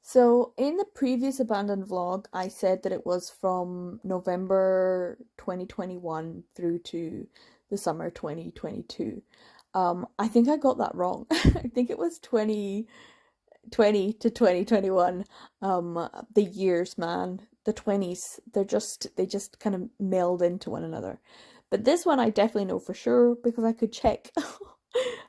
So in the previous abandoned vlog, I said that it was from November 2021 through to the summer 2022. I think I got that wrong. I think it was 2020 to 2021. The years, man, the 20s, they just kind of meld into one another. But this one I definitely know for sure because I could check.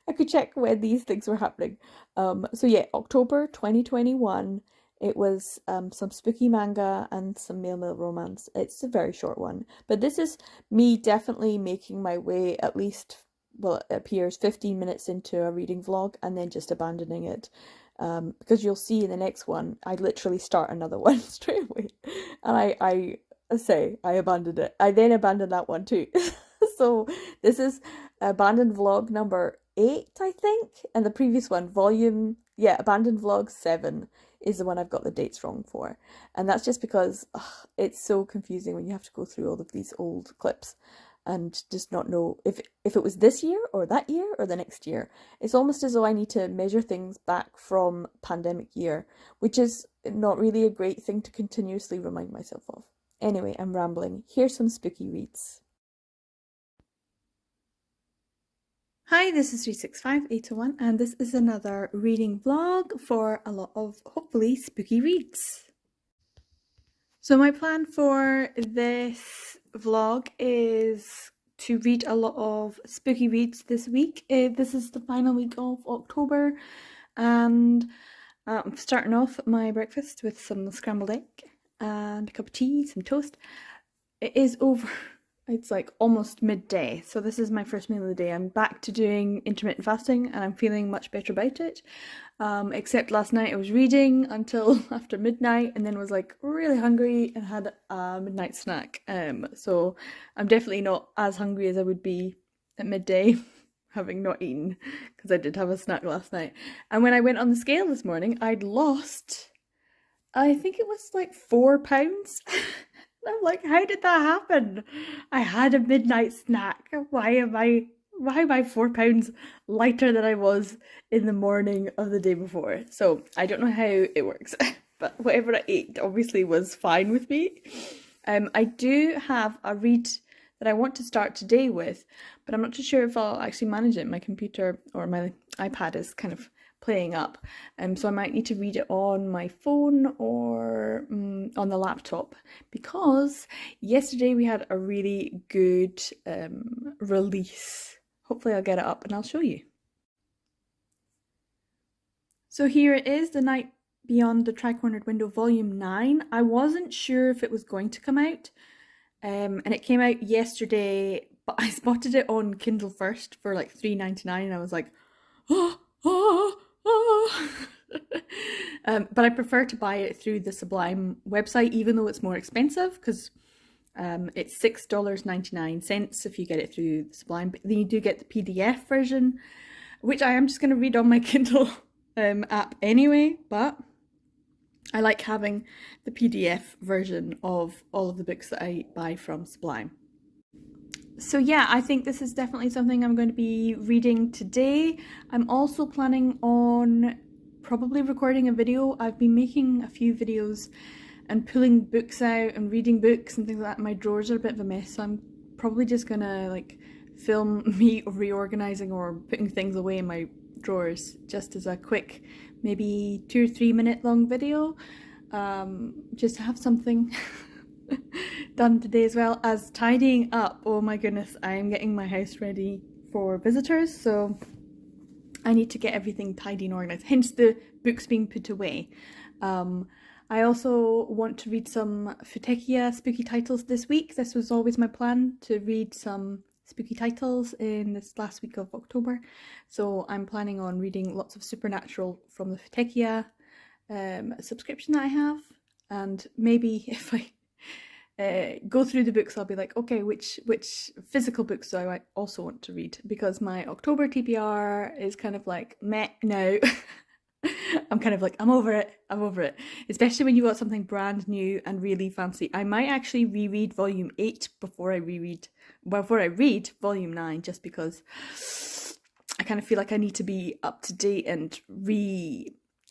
I could check when these things were happening. So yeah, October 2021. It was some spooky manga and some male romance. It's a very short one, but this is me definitely making my way at least, well, it appears 15 minutes into a reading vlog and then just abandoning it. Because you'll see in the next one, I literally start another one straight away, and I say I abandoned it. I then abandoned that one too. So this is abandoned vlog number 8, I think, and the previous one, abandoned vlog 7 is the one I've got the dates wrong for, and that's just because it's so confusing when you have to go through all of these old clips and just not know if it was this year or that year or the next year. It's almost as though I need to measure things back from pandemic year, which is not really a great thing to continuously remind myself of. Anyway, I'm rambling. Here's some spooky reads. Hi, this is 365801, and this is another reading vlog for a lot of hopefully spooky reads. So my plan for this vlog is to read a lot of spooky reads this week. This is the final week of October, and I'm starting off my breakfast with some scrambled egg and a cup of tea, some toast. It is over. It's like almost midday, so this is my first meal of the day. I'm back to doing intermittent fasting and I'm feeling much better about it. Except last night I was reading until after midnight and then was like really hungry and had a midnight snack. So I'm definitely not as hungry as I would be at midday having not eaten, because I did have a snack last night. And when I went on the scale this morning, I'd lost, I think it was like 4 pounds. I'm like, how did that happen? I had a midnight snack. Why am I 4 pounds lighter than I was in the morning of the day before? So I don't know how it works, but whatever I ate obviously was fine with me. I do have a read that I want to start today with, but I'm not too sure if I'll actually manage it. My computer or my iPad is kind of playing up, so I might need to read it on my phone or on the laptop, because yesterday we had a really good release. Hopefully I'll get it up and I'll show you. So here it is, The Night Beyond the Tri-Cornered Window Volume 9. I wasn't sure if it was going to come out, and it came out yesterday, but I spotted it on Kindle first for like $3.99 and I was like, oh, oh, oh. But I prefer to buy it through the Sublime website, even though it's more expensive, because it's $6.99 if you get it through the Sublime. But then you do get the PDF version, which I am just going to read on my Kindle app anyway, but I like having the PDF version of all of the books that I buy from Sublime. So yeah, I think this is definitely something I'm going to be reading today. I'm also planning on probably recording a video. I've been making a few videos and pulling books out and reading books and things like that. My drawers are a bit of a mess, so I'm probably just gonna like film me reorganizing or putting things away in my drawers just as a quick, maybe 2 or 3 minute long video, just to have something done today, as well as tidying up. Oh my goodness, I'm getting my house ready for visitors, so I need to get everything tidy and organised, hence the books being put away. I also want to read some Futekia spooky titles this week. This was always my plan, to read some spooky titles in this last week of October. So I'm planning on reading lots of Supernatural from the Futekia subscription that I have. And maybe if I go through the books, I'll be like, okay, which physical books do I also want to read? Because my October TBR is kind of like, meh, no. I'm kind of like, I'm over it. Especially when you got something brand new and really fancy. I might actually reread volume 8 before I read volume 9, just because I kind of feel like I need to be up to date and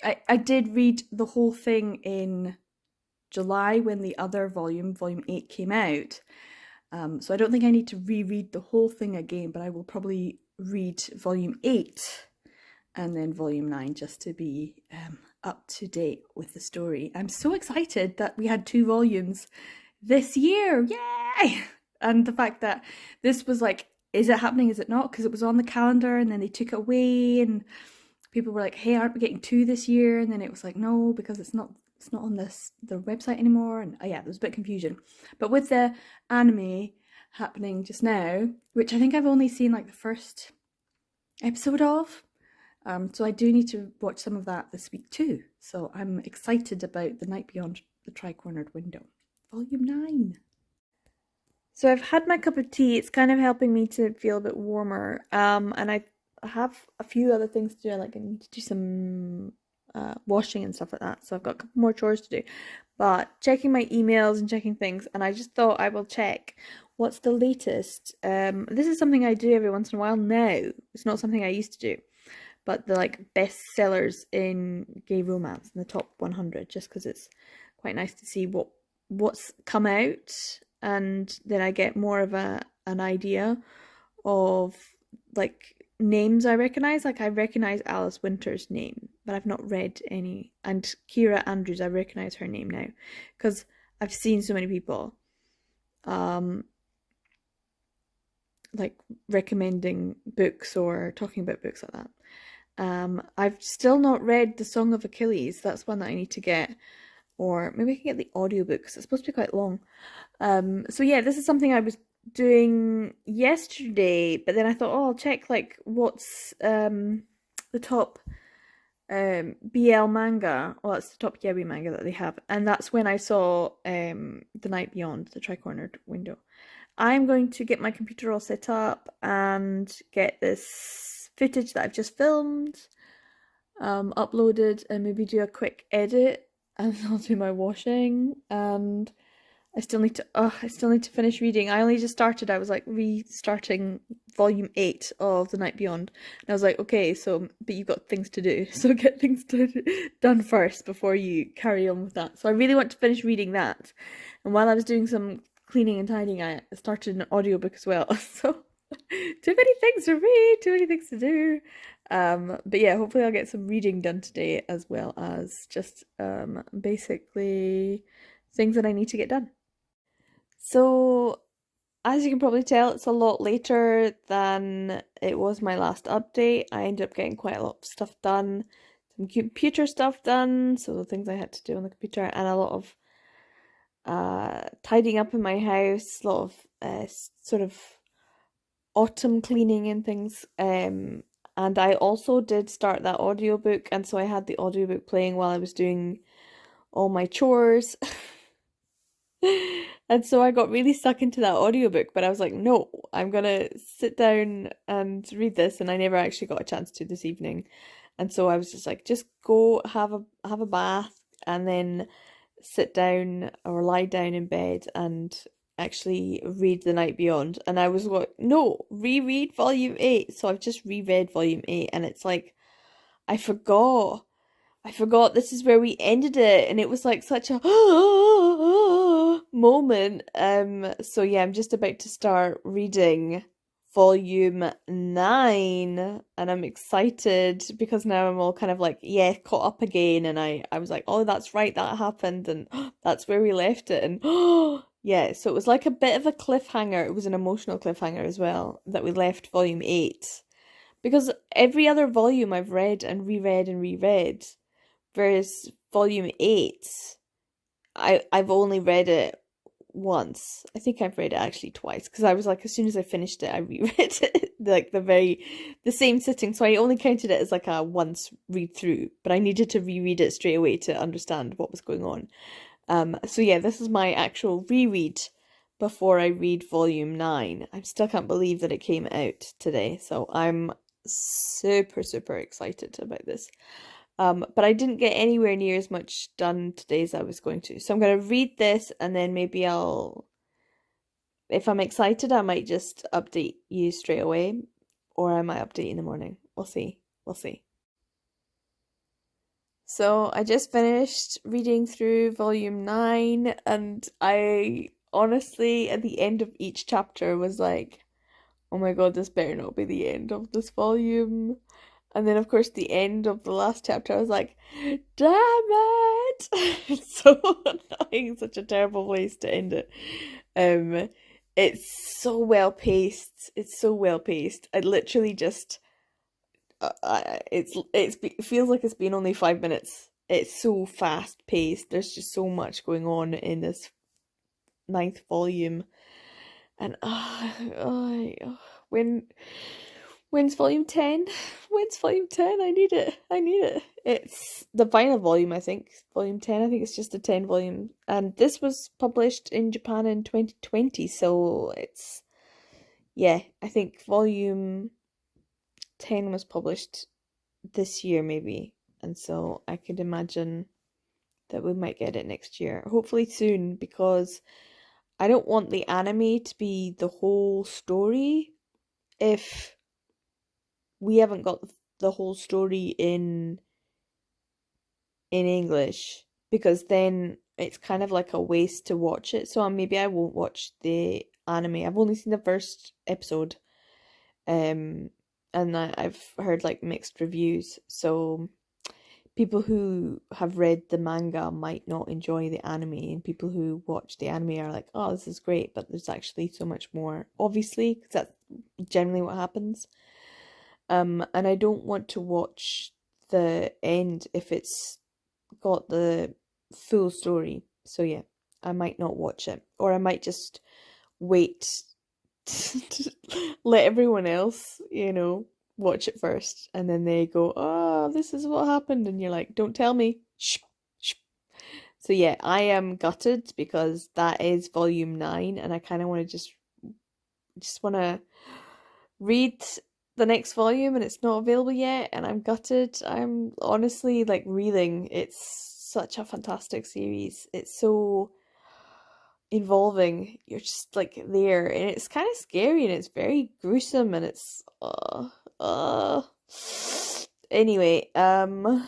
I did read the whole thing in July when the other volume 8, came out. So I don't think I need to reread the whole thing again, but I will probably read volume 8 and then volume 9 just to be up to date with the story. I'm so excited that we had 2 volumes this year. Yay! And the fact that this was like, is it happening? Is it not? Because it was on the calendar and then they took it away and people were like, hey, aren't we getting 2 this year? And then it was like, no, because it's not on the website anymore. And yeah, there was a bit of confusion. But with the anime happening just now, which I think I've only seen like the first episode of, so I do need to watch some of that this week too. So I'm excited about The Night Beyond the Tri-Cornered Window, Volume 9. So I've had my cup of tea. It's kind of helping me to feel a bit warmer. And I have a few other things to do. I need to do some washing and stuff like that. So I've got a couple more chores to do. But checking my emails and checking things, and I just thought I will check what's the latest. This is something I do every once in a while now. It's not something I used to do. But the like best sellers in gay romance in the top 100, just because it's quite nice to see what's come out, and then I get more of an idea of like names I recognize. Like I recognize Alice Winter's name, but I've not read any. And Kira Andrews, I recognize her name now because I've seen so many people like recommending books or talking about books like that. I've still not read The Song of Achilles. That's one that I need to get. Or maybe I can get the audiobook because it's supposed to be quite long. So yeah, this is something I was doing yesterday, but then I thought, oh, I'll check like what's the top BL manga. Well, that's the top Yaoi manga that they have. And that's when I saw The Night Beyond, the Tri-Cornered Window. I'm going to get my computer all set up and get this footage that I've just filmed uploaded and maybe do a quick edit, and I'll do my washing. And I still need to finish reading. I only just started. I was like restarting volume 8 of The Night Beyond, and I was like, okay, so but you've got things to do, so get things done first before you carry on with that. So I really want to finish reading that. And while I was doing some cleaning and tidying, I started an audiobook as well. So too many things to read, too many things to do. But yeah, hopefully I'll get some reading done today as well as just basically things that I need to get done. So as you can probably tell, it's a lot later than it was my last update. I ended up getting quite a lot of stuff done, some computer stuff done, so the things I had to do on the computer, and a lot of tidying up in my house, a lot of sort of autumn cleaning and things. And I also did start that audiobook, and so I had the audiobook playing while I was doing all my chores. And so I got really stuck into that audiobook, but I was like, no, I'm gonna sit down and read this, and I never actually got a chance to this evening. And so I was just like, just go have a bath and then sit down or lie down in bed and actually read The Night Beyond. And I was like, no, reread volume 8. So I've just reread volume 8, and it's like I forgot this is where we ended it, and it was like such a moment. So yeah, I'm just about to start reading volume 9, and I'm excited because now I'm all kind of like, yeah, caught up again. And I was like, oh, that's right, that happened, and that's where we left it. And yeah, so it was like a bit of a cliffhanger. It was an emotional cliffhanger as well that we left volume 8, because every other volume I've read and reread, whereas volume 8, I've only read it once. I think I've read it actually twice, because I was like, as soon as I finished it, I reread it, like the same sitting. So I only counted it as like a once read through, but I needed to reread it straight away to understand what was going on. So yeah, this is my actual reread before I read volume 9. I still can't believe that it came out today, so I'm super, super excited about this. But I didn't get anywhere near as much done today as I was going to. So I'm going to read this, and then maybe if I'm excited, I might just update you straight away, or I might update in the morning. We'll see. So I just finished reading through volume 9, and I honestly, at the end of each chapter, was like, oh my god, this better not be the end of this volume. And then, of course, the end of the last chapter, I was like, damn it! It's so annoying, such a terrible place to end it. Um, it's so well paced. It's so well paced. I literally just it feels like it's been only 5 minutes. It's so fast paced. There's just so much going on in this ninth volume, and when when's volume 10? When's volume 10? I need it. I need it. It's the final volume, I think. Volume 10. I think it's just a 10 volume, and this was published in Japan in 2020. So it's yeah. I think volume 10 was published this year maybe, and so I could imagine that we might get it next year, hopefully soon, because I don't want the anime to be the whole story if we haven't got the whole story in English, because then it's kind of like a waste to watch it. So maybe I won't watch the anime. I've only seen the first episode, um and I've heard like mixed reviews, so people who have read the manga might not enjoy the anime, and people who watch the anime are like, oh, this is great, but there's actually so much more, obviously, because that's generally what happens. And I don't want to watch the end if it's got the full story. So yeah, I might not watch it, or I might just wait to let everyone else, watch it first, and then they go, oh, this is what happened, and you're like, don't tell me. Shh, shh. So yeah, I am gutted because that is volume 9, and I kind of want to just want to read the next volume, and it's not available yet, and I'm gutted. I'm honestly like reeling. It's such a fantastic series. It's so involving. You're just like there, and it's kind of scary, and it's very gruesome, and it's anyway, I'm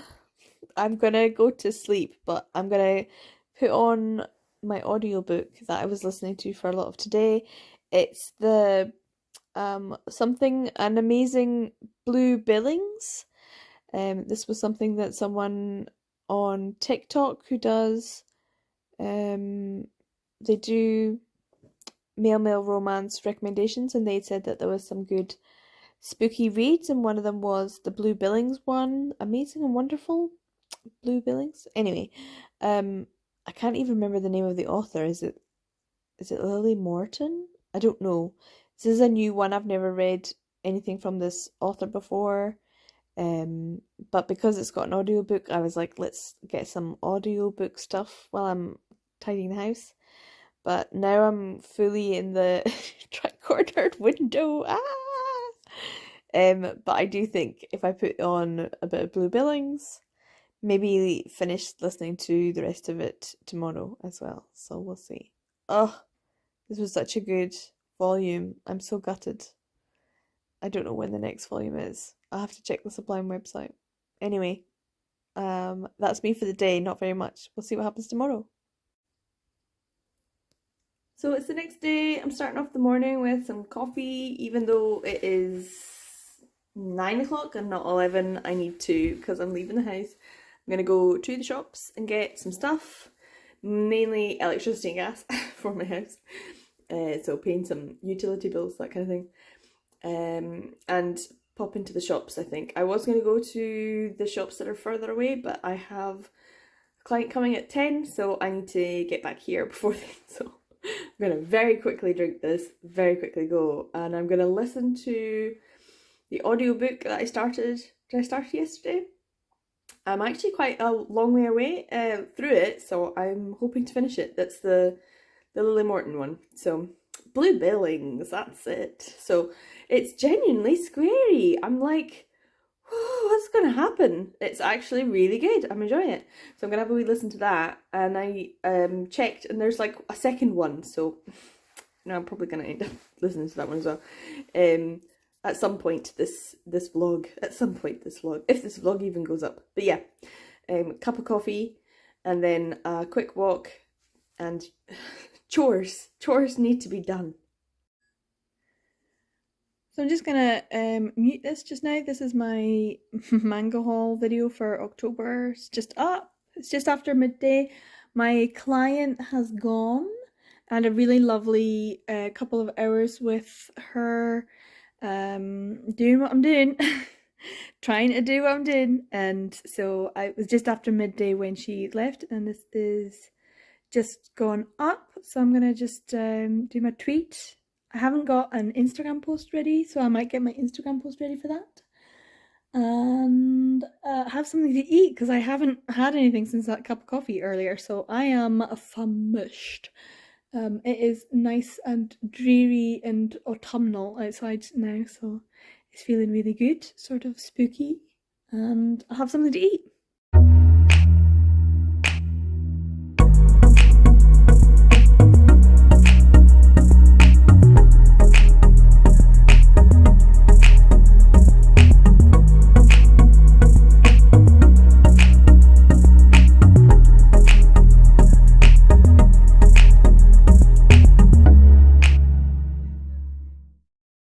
gonna go to sleep, but I'm gonna put on my audiobook that I was listening to for a lot of today. It's the something an amazing Blue Billings. This was something that someone on TikTok who does they do male romance recommendations, and they said that there was some good spooky reads, and one of them was the Blue Billings one, Amazing and Wonderful Blue Billings. Anyway, I can't even remember the name of the author. Is it Lily Morton? I don't know. This is a new one. I've never read anything from this author before. But because it's got an audiobook, I was like, let's get some audiobook stuff while I'm tidying the house. But now I'm fully in the tricornered window. But I do think if I put on a bit of Blue Billings, maybe finish listening to the rest of it tomorrow as well. So we'll see. Oh, this was such a good volume. I'm so gutted. I don't know when the next volume is. I'll have to check the Sublime website. Anyway, that's me for the day. Not very much. We'll see what happens tomorrow. So it's the next day. I'm starting off the morning with some coffee, even though it is 9 o'clock and not 11. I need to, because I'm leaving the house. I'm gonna go to the shops and get some stuff, mainly electricity and gas for my house. So paying some utility bills, that kind of thing. And pop into the shops, I think. I was going to go to the shops that are further away, but I have a client coming at 10, so I need to get back here before then. So I'm going to very quickly drink this, very quickly go, and I'm going to listen to the audiobook that I started. Did I start it yesterday? I'm actually quite a long way away through it, so I'm hoping to finish it. That's the Lily Morton one. So Blue Billings, that's it. So it's genuinely scary. I'm like, oh, what's going to happen? It's actually really good. I'm enjoying it. So I'm going to have a wee listen to that. And I checked, and there's like a second one. So I'm probably going to end up listening to that one as well. At some point this vlog, if this vlog even goes up. But yeah, cup of coffee, and then a quick walk, and chores. Chores need to be done. So I'm just gonna mute this just now. This is my manga haul video for October. It's just up. It's just after midday. My client has gone. I had a really lovely couple of hours with her, doing what I'm doing, trying to do what I'm doing. And so it was just after midday when she left, and this is just gone up. So I'm gonna just do my tweet. I haven't got an Instagram post ready, so I might get my Instagram post ready for that. And have something to eat because I haven't had anything since that cup of coffee earlier, so I am famished. It is nice and dreary and autumnal outside now, so it's feeling really good, sort of spooky, and I'll have something to eat.